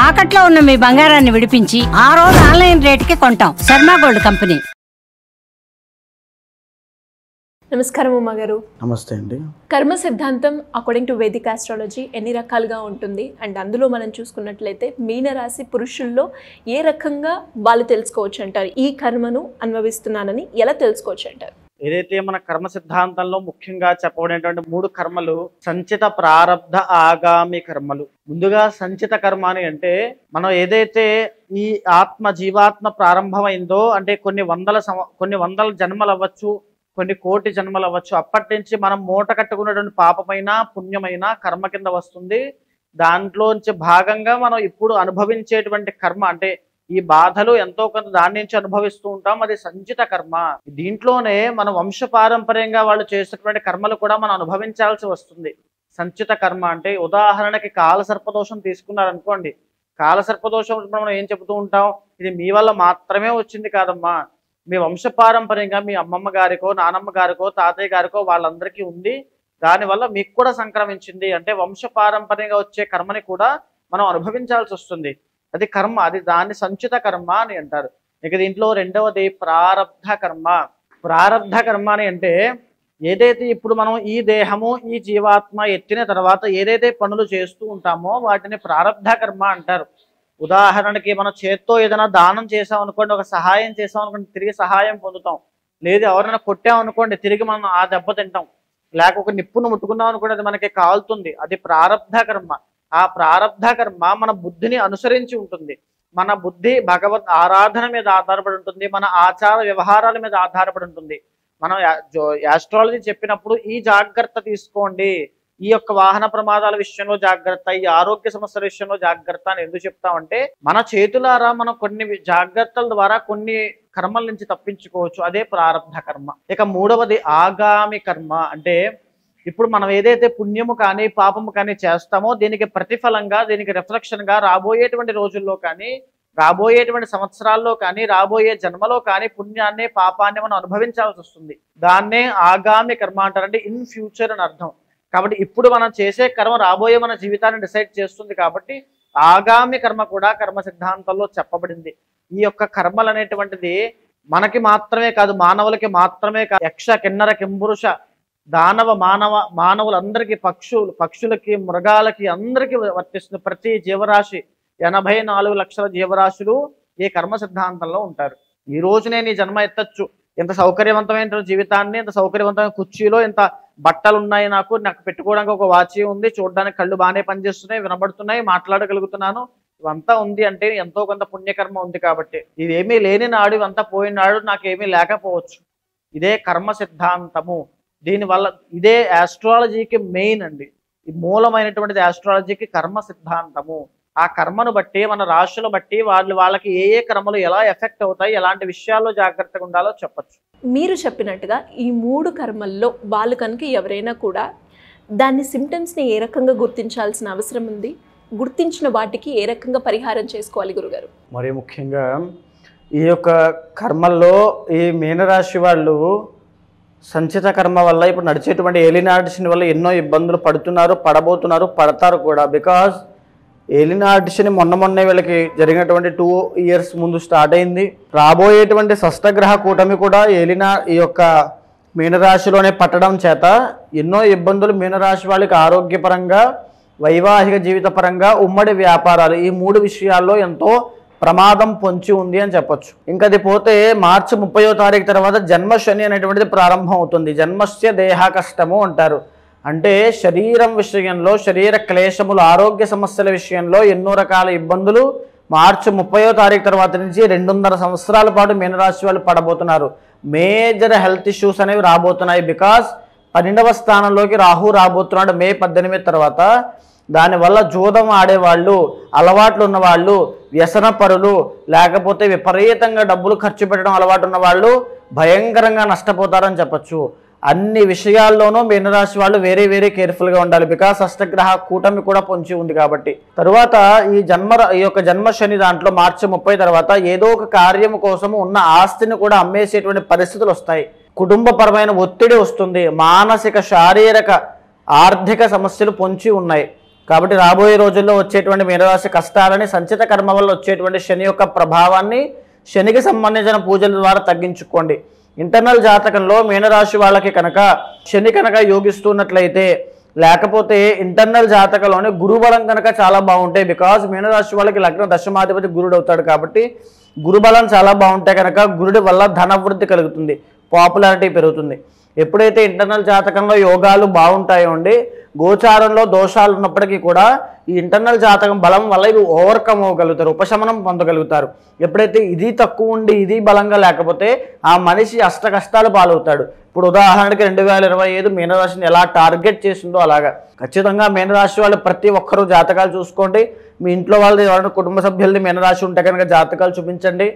తాకట్లో ఉన్న మీ బంగారాన్ని విడిపించి ఆ రోజు ఆన్లైన్ రేటుకి కొంటాం. Sharma gold company. నమస్కారం ఉమా గారు. నమస్తే అండి. కర్మ సిద్ధాంతం అకార్డింగ్ టు వేదిక్ ఆస్ట్రాలజీ ఎన్ని రకాలుగా ఉంటుంది అండ్ అందులో మనం చూసుకున్నట్లయితే మీనరాశి పురుషుల్లో ఏ రకంగా వాళ్ళు తెలుసుకోవచ్చు అంటారు? ఈ కర్మను అనుభవిస్తున్నానని ఎలా తెలుసుకోవచ్చు అంటారు? ఏదైతే మన కర్మ సిద్ధాంతంలో ముఖ్యంగా చెప్పబడినటువంటి 3 కర్మలు సంచిత, ప్రారబ్ధ, ఆగామి కర్మలు. ముందుగా సంచిత కర్మ అని అంటే మనం ఏదైతే ఈ జీవాత్మ ప్రారంభమైందో అంటే కొన్ని వందల జన్మలు అవ్వచ్చు, కొన్ని కోటి జన్మలు అవ్వచ్చు, అప్పటి నుంచి మనం మూట కట్టుకున్నటువంటి పాపమైన పుణ్యమైన కర్మ కింద వస్తుంది. దాంట్లోంచి భాగంగా మనం ఇప్పుడు అనుభవించేటువంటి కర్మ అంటే ఈ బాధలు ఎంతో కొంత దాని నుంచి అనుభవిస్తూ ఉంటాం. అది సంచిత కర్మ. దీంట్లోనే మన వంశపారంపర్యంగా వాళ్ళు చేసేటువంటి కర్మలు కూడా మనం అనుభవించాల్సి వస్తుంది. సంచిత కర్మ అంటే ఉదాహరణకి కాలసర్పదోషం తీసుకున్నారనుకోండి. కాలసర్పదోషం మనం ఏం చెబుతూ ఉంటాం? ఇది మీ వల్ల మాత్రమే వచ్చింది కాదమ్మా, మీ వంశపారంపర్యంగా మీ అమ్మమ్మ గారికో, నానమ్మ గారికో, తాతయ్య గారికో వాళ్ళందరికీ ఉంది, దానివల్ల మీకు కూడా సంక్రమించింది అంటే వంశపారంపర్యంగా వచ్చే కర్మని కూడా మనం అనుభవించాల్సి వస్తుంది. అది కర్మ, అది దాన్ని సంచిత కర్మ అని అంటారు. ఇక దీంట్లో రెండవది ప్రారబ్ధ కర్మ. ప్రారబ్ధ కర్మ అని అంటే ఏదైతే ఇప్పుడు మనం ఈ దేహము ఈ జీవాత్మ ఎత్తిన తర్వాత ఏదైతే పనులు చేస్తూ ఉంటామో వాటిని ప్రారబ్ధ కర్మ అంటారు. ఉదాహరణకి మనం చేత్తో ఏదైనా దానం చేసామనుకోండి, ఒక సహాయం చేసామనుకోండి, తిరిగి సహాయం పొందుతాం. లేదు ఎవరైనా కొట్టామనుకోండి, తిరిగి మనం ఆ దెబ్బ తింటాం. లేక ఒక నిప్పును ముట్టుకున్నాం అనుకోండి, అది మనకి కాలుతుంది. అది ప్రారబ్ధ కర్మ. ఆ ప్రారబ్ధ కర్మ మన బుద్ధిని అనుసరించి ఉంటుంది. మన బుద్ధి భగవద్ ఆరాధన మీద ఆధారపడి ఉంటుంది, మన ఆచార వ్యవహారాల మీద ఆధారపడి ఉంటుంది. మనం యాస్ట్రాలజీ చెప్పినప్పుడు ఈ జాగ్రత్త తీసుకోండి, ఈ యొక్క వాహన ప్రమాదాల విషయంలో జాగ్రత్త, ఈ ఆరోగ్య సమస్యల విషయంలో జాగ్రత్త అని ఎందుకు చెప్తామంటే మన చేతులారా మనం కొన్ని జాగ్రత్తల ద్వారా కొన్ని కర్మల నుంచి తప్పించుకోవచ్చు. అదే ప్రారబ్ధ కర్మ. ఇక మూడవది ఆగామి కర్మ. అంటే ఇప్పుడు మనం ఏదైతే పుణ్యము కానీ పాపము కానీ చేస్తామో దీనికి ప్రతిఫలంగా, దీనికి రిఫ్లెక్షన్గా రాబోయేటువంటి రోజుల్లో కానీ, రాబోయేటువంటి సంవత్సరాల్లో కానీ, రాబోయే జన్మలో కానీ పుణ్యాన్ని పాపాన్ని మనం అనుభవించాల్సి వస్తుంది. దాన్నే ఆగామి కర్మ అంటారు. అంటే ఇన్ ఫ్యూచర్ అని అర్థం. కాబట్టి ఇప్పుడు మనం చేసే కర్మ రాబోయే మన జీవితాన్ని డిసైడ్ చేస్తుంది. కాబట్టి ఆగామి కర్మ కూడా కర్మ సిద్ధాంతంలో చెప్పబడింది. ఈ యొక్క కర్మలు అనేటువంటిది మనకి మాత్రమే కాదు, మానవులకి మాత్రమే కాదు, యక్ష కిన్నర కింపురుష దానవ మానవులందరికీ, పక్షులకి మృగాలకి అందరికీ వర్తిస్తుంది. ప్రతి జీవరాశి 84 లక్షల జీవరాశులు ఈ కర్మ సిద్ధాంతంలో ఉంటారు. ఈ రోజు నేను ఈ జన్మ ఎత్తచ్చు, ఇంత సౌకర్యవంతమైన జీవితాన్ని, ఇంత సౌకర్యవంతమైన కుర్చీలో ఇంత బట్టలు ఉన్నాయి, నాకు పెట్టుకోవడానికి ఒక వాచి ఉంది, చూడడానికి కళ్ళు బాగానే పనిచేస్తున్నాయి, వినబడుతున్నాయి, మాట్లాడగలుగుతున్నాను, ఇవంతా ఉంది అంటే ఎంతో కొంత పుణ్యకర్మ ఉంది. కాబట్టి ఇవేమీ లేని నాడు, ఇవంతా పోయిన నాడు నాకేమీ లేకపోవచ్చు. ఇదే కర్మ సిద్ధాంతము. దీనివల్ల ఇదే ఆస్ట్రాలజీకి మెయిన్ అండి. ఈ మూలమైనటువంటిది ఆస్ట్రాలజీకి కర్మ సిద్ధాంతము. ఆ కర్మను బట్టి, మన రాశులు బట్టి వాళ్ళకి ఏ కర్మలు ఎలా ఎఫెక్ట్ అవుతాయి, ఎలాంటి విషయాల్లో జాగ్రత్తగా ఉండాలో చెప్పచ్చు. మీరు చెప్పినట్టుగా ఈ 3 కర్మల్లో వాళ్ళు కనుక ఎవరైనా కూడా దాని సిమ్టమ్స్ని ఏ రకంగా గుర్తించాల్సిన అవసరం ఉంది? గుర్తించిన వాటికి ఏ రకంగా పరిహారం చేసుకోవాలి గురుగారు? మరి ముఖ్యంగా ఈ యొక్క కర్మల్లో ఈ మీనరాశి వాళ్ళు సంచిత కర్మ వల్ల ఇప్పుడు నడిచేటువంటి ఏలినాటి శని వల్ల ఎన్నో ఇబ్బందులు పడుతున్నారు, పడబోతున్నారు, పడతారు కూడా. బికాజ్ ఏలినాటి శని మొన్నే వీళ్ళకి జరిగినటువంటి 2 ఇయర్స్ ముందు స్టార్ట్ అయింది. రాబోయేటువంటి షష్టగ్రహ కూటమి కూడా ఈ యొక్క మీనరాశిలోనే పట్టడం చేత ఎన్నో ఇబ్బందులు మీనరాశి వాళ్ళకి ఆరోగ్యపరంగా, వైవాహిక జీవిత పరంగా, ఉమ్మడి వ్యాపారాలు, ఈ 3 విషయాల్లో ఎంతో ప్రమాదం పొంచి ఉంది అని చెప్పొచ్చు. ఇంకా అది పోతే మార్చి 30వ తారీఖు తర్వాత జన్మశని అనేటువంటిది ప్రారంభం అవుతుంది. జన్మస్య దేహ కష్టము అంటారు. అంటే శరీరం విషయంలో, శరీర క్లేశములు, ఆరోగ్య సమస్యల విషయంలో ఎన్నో రకాల ఇబ్బందులు మార్చి 30వ తారీఖు తర్వాత నుంచి 2.5 సంవత్సరాల పాటు మీనరాశి వాళ్ళు పడబోతున్నారు. మేజర్ హెల్త్ ఇష్యూస్ అనేవి రాబోతున్నాయి. బికాస్ 12వ స్థానంలోకి రాహు రాబోతున్నాడు మే 18 తర్వాత. దానివల్ల జూదం ఆడేవాళ్ళు, అలవాట్లు ఉన్నవాళ్ళు, వ్యసన పరులు, లేకపోతే విపరీతంగా డబ్బులు ఖర్చు పెట్టడం అలవాటు ఉన్న వాళ్ళు భయంకరంగా నష్టపోతారని చెప్పచ్చు. అన్ని విషయాల్లోనూ మీనరాశి వాళ్ళు వేరే కేర్ఫుల్గా ఉండాలి. బికాస్ అష్టగ్రహ కూటమి కూడా పొంచి ఉంది కాబట్టి. తరువాత ఈ యొక్క జన్మ శని దాంట్లో మార్చి 30 తర్వాత ఏదో ఒక కార్యము కోసము ఉన్న ఆస్తిని కూడా అమ్మేసేటువంటి పరిస్థితులు వస్తాయి. కుటుంబపరమైన ఒత్తిడి వస్తుంది. మానసిక శారీరక ఆర్థిక సమస్యలు పొంచి ఉన్నాయి. కాబట్టి రాబోయే రోజుల్లో వచ్చేటువంటి మీనరాశి కష్టాలని సంచిత కర్మ వల్ల వచ్చేటువంటి శని యొక్క ప్రభావాన్ని శనికి సంబంధించిన పూజల ద్వారా తగ్గించుకోండి. ఇంటర్నల్ జాతకంలో మీనరాశి వాళ్ళకి కనుక శని కనుక యోగిస్తున్నట్లయితే, లేకపోతే ఇంటర్నల్ జాతకంలోనే గురుబలం కనుక చాలా బాగుంటాయి. బికాజ్ మీనరాశి వాళ్ళకి లగ్న దశమాధిపతి గురుడు అవుతాడు కాబట్టి గురుబలం చాలా బాగుంటే కనుక గురుడి వల్ల ధనవృద్ధి కలుగుతుంది, పాపులారిటీ పెరుగుతుంది. ఎప్పుడైతే ఇంటర్నల్ జాతకంలో యోగాలు బాగుంటాయో అండి, గోచారంలో దోషాలు ఉన్నప్పటికీ కూడా ఈ ఇంటర్నల్ జాతకం బలం వల్ల ఇవి ఓవర్కమ్ అవ్వగలుగుతారు, ఉపశమనం పొందగలుగుతారు. ఎప్పుడైతే ఇది తక్కువ ఉండి ఇది బలంగా లేకపోతే ఆ మనిషి అష్ట కష్టాలు పాలవుతాడు. ఇప్పుడు ఉదాహరణకి 2025 మీనరాశిని ఎలా టార్గెట్ చేసిందో అలాగా ఖచ్చితంగా మీనరాశి వాళ్ళు ప్రతి ఒక్కరూ జాతకాలు చూసుకోండి. మీ ఇంట్లో వాళ్ళది ఎవరైనా కుటుంబ సభ్యులది మీనరాశి ఉంటే కనుక జాతకాలు చూపించండి.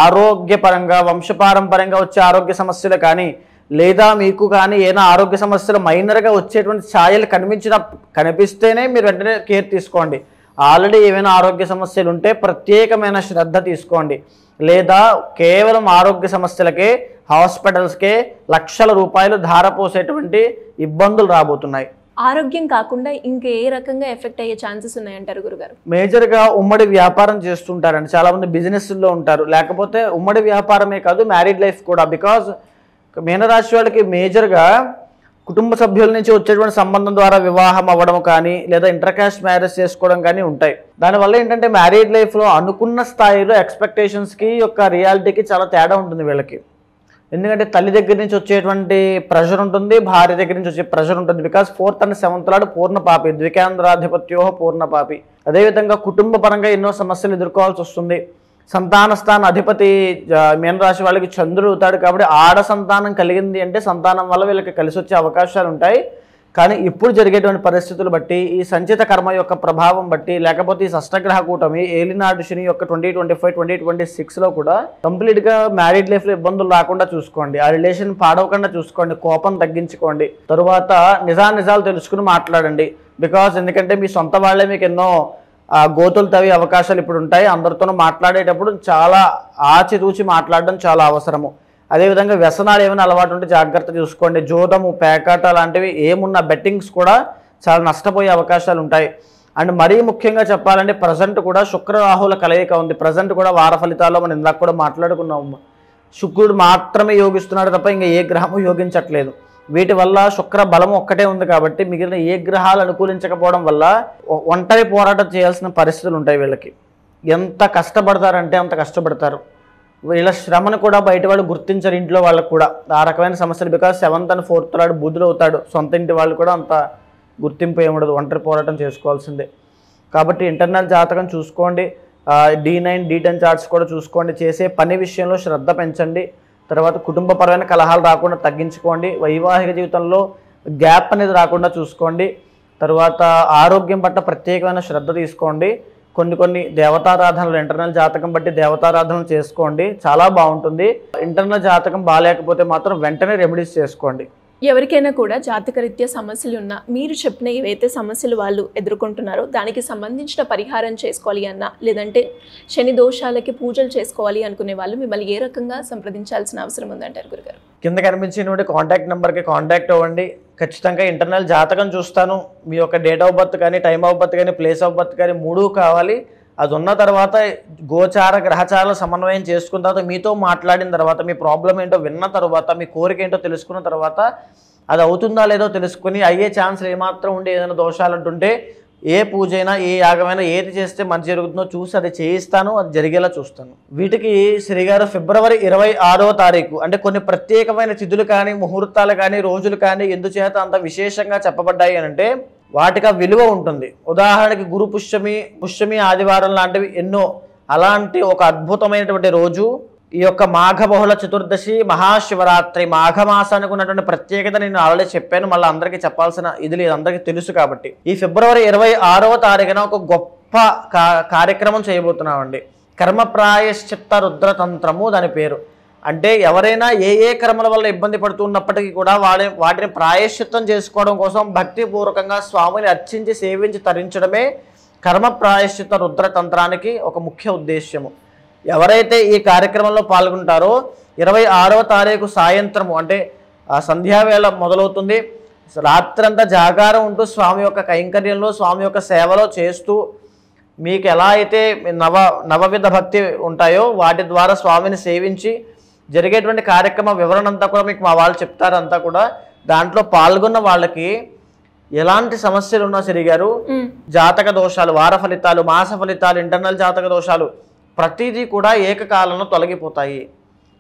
ఆరోగ్యపరంగా వంశపారంపర్యంగా వచ్చే ఆరోగ్య సమస్యలు కానీ లేదా మీకు కానీ ఏదైనా ఆరోగ్య సమస్యలు మైనర్గా వచ్చేటువంటి ఛాయలు కనిపిస్తేనే మీరు వెంటనే కేర్ తీసుకోండి. ఆల్రెడీ ఏమైనా ఆరోగ్య సమస్యలు ఉంటే ప్రత్యేకమైన శ్రద్ధ తీసుకోండి. లేదా కేవలం ఆరోగ్య సమస్యలకే హాస్పిటల్స్కే లక్షల రూపాయలు ధారపోసేటువంటి ఇబ్బందులు రాబోతున్నాయి. ఆరోగ్యం కాకుండా ఇంకా ఏ రకంగా ఎఫెక్ట్ అయ్యే ఛాన్సెస్ ఉన్నాయంటారు గురుగారు? మేజర్గా ఉమ్మడి వ్యాపారం చేస్తుంటారండి, చాలామంది బిజినెస్లో ఉంటారు. లేకపోతే ఉమ్మడి వ్యాపారమే కాదు, మ్యారీడ్ లైఫ్ కూడా. బికాజ్ మీనరాశి వాళ్ళకి మేజర్గా కుటుంబ సభ్యుల నుంచి వచ్చేటువంటి సంబంధం ద్వారా వివాహం అవ్వడం కానీ లేదా ఇంటర్ కాస్ట్ మ్యారేజ్ చేసుకోవడం కానీ ఉంటాయి. దానివల్ల ఏంటంటే మ్యారీడ్ లైఫ్లో అనుకున్న స్థాయిలో ఎక్స్పెక్టేషన్స్కి యొక్క రియాలిటీకి చాలా తేడా ఉంటుంది వీళ్ళకి. ఎందుకంటే తల్లి దగ్గర నుంచి వచ్చేటువంటి ప్రెషర్ ఉంటుంది, భార్య దగ్గర నుంచి వచ్చే ప్రెషర్ ఉంటుంది. బికాజ్ 4th and 7th లాడు పూర్ణ పాపి, ద్వికేంద్రాధిపత్యో పూర్ణ పాపి. అదేవిధంగా కుటుంబ పరంగా ఎన్నో సమస్యలు ఎదుర్కోవాల్సి వస్తుంది. సంతాన స్థాన అధిపతి మీనరాశి వాళ్ళకి చంద్రుడు అవుతాడు కాబట్టి ఆడ సంతానం కలిగింది అంటే సంతానం వల్ల వీళ్ళకి కలిసి వచ్చే అవకాశాలు ఉంటాయి. కానీ ఇప్పుడు జరిగేటువంటి పరిస్థితులు బట్టి, ఈ సంచిత కర్మ యొక్క ప్రభావం బట్టి, లేకపోతే ఈ షష్టగ్రహ కూటమి ఏలినాడు శని యొక్క 2025, 2026లో కూడా కంప్లీట్గా మ్యారీడ్ లైఫ్లో ఇబ్బందులు రాకుండా చూసుకోండి. ఆ రిలేషన్ పాడవకుండా చూసుకోండి, కోపం తగ్గించుకోండి. తరువాత నిజాలు తెలుసుకుని మాట్లాడండి. బికాజ్ ఎందుకంటే మీ సొంత వాళ్ళే మీకు ఎన్నో గోతులు తవ్వే అవకాశాలు ఇప్పుడు ఉంటాయి. అందరితోనూ మాట్లాడేటప్పుడు చాలా ఆచితూచి మాట్లాడడం చాలా అవసరము. అదేవిధంగా వ్యసనాలు ఏమైనా అలవాటు ఉంటే జాగ్రత్త చూసుకోండి. జోదము, పేకాట లాంటివి ఏమున్న బెట్టింగ్స్ కూడా చాలా నష్టపోయే అవకాశాలు ఉంటాయి. అండ్ మరీ ముఖ్యంగా చెప్పాలంటే ప్రజెంట్ కూడా శుక్ర రాహుల కలయిక ఉంది. ప్రజెంట్ కూడా వార ఫలితాల్లో మనం ఇందాక కూడా మాట్లాడుకున్నాము. శుక్రుడు మాత్రమే యోగిస్తున్నాడు తప్ప ఇంకా ఏ గ్రహము యోగించట్లేదు. వీటి వల్ల శుక్ర బలం ఒక్కటే ఉంది కాబట్టి మిగిలిన ఏ గ్రహాలు అనుకూలించకపోవడం వల్ల ఒంటరి పోరాటం చేయాల్సిన పరిస్థితులు ఉంటాయి. వీళ్ళకి ఎంత కష్టపడతారంటే అంత కష్టపడతారు. వీళ్ళ శ్రమను కూడా బయట వాళ్ళు గుర్తించరు, ఇంట్లో వాళ్ళకు కూడా ఆ రకమైన సమస్యలు. బికాజ్ 7th and 4th లాడు బుధుడు అవుతాడు, సొంత ఇంటి వాళ్ళు కూడా అంత గుర్తింపు ఏముండదు, ఒంటరి పోరాటం చేసుకోవాల్సిందే. కాబట్టి ఇంటర్నల్ జాతకం చూసుకోండి, D9 D10 చార్ట్స్ కూడా చూసుకోండి. చేసే పని విషయంలో శ్రద్ధ పెంచండి. తర్వాత కుటుంబపరమైన కలహాలు రాకుండా తగ్గించుకోండి. వైవాహిక జీవితంలో గ్యాప్ అనేది రాకుండా చూసుకోండి. తర్వాత ఆరోగ్యం పట్ల ప్రత్యేకమైన శ్రద్ధ తీసుకోండి. కొన్ని దేవతారాధనలు ఇంటర్నల్ జాతకం బట్టి దేవతారాధనలు చేసుకోండి, చాలా బాగుంటుంది. ఇంటర్నల్ జాతకం బాగాలేకపోతే మాత్రం వెంటనే రెమెడీస్ చేసుకోండి. ఎవరికైనా కూడా జాతకరీత్యా సమస్యలు ఉన్నా, మీరు చెప్పిన ఏవైతే సమస్యలు వాళ్ళు ఎదుర్కొంటున్నారో దానికి సంబంధించిన పరిహారం చేసుకోవాలి అన్నా, లేదంటే శని దోషాలకి పూజలు చేసుకోవాలి అనుకునే వాళ్ళు మిమ్మల్ని ఏ రకంగా సంప్రదించాల్సిన అవసరం ఉందంటారు గురుగారు? కింద కనిపించినటువంటి కాంటాక్ట్ నెంబర్కి కాంటాక్ట్ అవ్వండి. ఖచ్చితంగా ఇంటర్నల్ జాతకం చూస్తాను. మీ యొక్క డేట్ ఆఫ్ బర్త్ కానీ, టైమ్ ఆఫ్ బర్త్ కానీ, ప్లేస్ ఆఫ్ బర్త్ కానీ 3 కావాలి. అది ఉన్న తర్వాత గోచార గ్రహచారాల సమన్వయం చేసుకున్న తర్వాత మీతో మాట్లాడిన తర్వాత మీ ప్రాబ్లం ఏంటో విన్న తర్వాత మీ కోరిక ఏంటో తెలుసుకున్న తర్వాత అది అవుతుందా లేదో తెలుసుకుని అయ్యే ఛాన్సులు ఏమాత్రం ఉండి ఏదైనా దోషాలు అంటుంటే ఏ పూజ అయినా ఏ యాగమైనా ఏది చేస్తే మంచి జరుగుతుందో చూసి అది చేయిస్తాను, అది జరిగేలా చూస్తాను. వీటికి శ్రీగారు ఫిబ్రవరి 26వ తారీఖు అంటే కొన్ని ప్రత్యేకమైన తిథులు కానీ, ముహూర్తాలు కానీ, రోజులు కానీ ఎందుచేత అంత విశేషంగా చెప్పబడ్డాయి అని అంటే వాటికి ఆ విలువ ఉంటుంది. ఉదాహరణకి గురు పుష్యమి ఆదివారం లాంటివి ఎన్నో. అలాంటి ఒక అద్భుతమైనటువంటి రోజు ఈ యొక్క మాఘ బహుళ చతుర్దశి మహాశివరాత్రి. మాఘమాసానికి ఉన్నటువంటి ప్రత్యేకత నేను ఆల్రెడీ చెప్పాను, మళ్ళీ అందరికీ చెప్పాల్సిన ఇది లేదు, అందరికీ తెలుసు. కాబట్టి ఈ ఫిబ్రవరి 26వ తారీఖున ఒక గొప్ప కార్యక్రమం చేయబోతున్నామండి. కర్మ ప్రాయశ్చిత్త రుద్రతంత్రము దాని పేరు. అంటే ఎవరైనా ఏ కర్మల వల్ల ఇబ్బంది పడుతున్నప్పటికీ కూడా వాటిని ప్రాయశ్చిత్తం చేసుకోవడం కోసం భక్తిపూర్వకంగా స్వామిని అర్చించి సేవించి తరించడమే కర్మ ప్రాయశ్చిత్త రుద్రతంత్రానికి ఒక ముఖ్య ఉద్దేశ్యము. ఎవరైతే ఈ కార్యక్రమంలో పాల్గొంటారో 26వ తారీఖు సాయంత్రము అంటే సంధ్యావేళ మొదలవుతుంది. రాత్రంతా జాగారం ఉంటూ స్వామి యొక్క కైంకర్యంలో స్వామి యొక్క సేవలో చేస్తూ మీకు ఎలా అయితే నవవిధ భక్తి ఉంటాయో వాటి ద్వారా స్వామిని సేవించి జరిగేటువంటి కార్యక్రమ వివరణ అంతా కూడా మీకు మా వాళ్ళు చెప్తారు. అంతా కూడా దాంట్లో పాల్గొన్న వాళ్ళకి ఎలాంటి సమస్యలు ఉన్నా సరి గారు, జాతక దోషాలు, వార ఫలితాలు, మాస ఫలితాలు, ఇంటర్నల్ జాతక దోషాలు ప్రతిదీ కూడా ఏకకాలంలో తొలగిపోతాయి.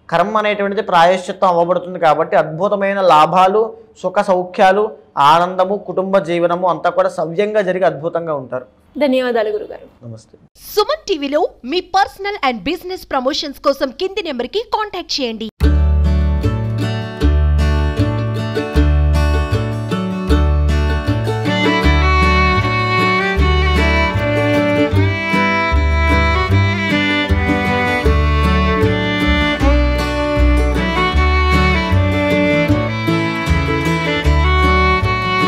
కర్మ అనేటువంటిది ప్రాయశ్చిత్తం అవ్వబడుతుంది కాబట్టి అద్భుతమైన లాభాలు, సుఖ సౌఖ్యాలు, ఆనందము, కుటుంబ జీవనము అంతా కూడా సవ్యంగా జరిగి అద్భుతంగా ఉంటారు. ధన్యవాదాలు గురుగారు. నమస్తే. సుమన్ టీవీలో మీ పర్సనల్ అండ్ బిజినెస్ ప్రమోషన్స్ కోసం కింది నెంబర్కి కాంటాక్ట్ చేయండి.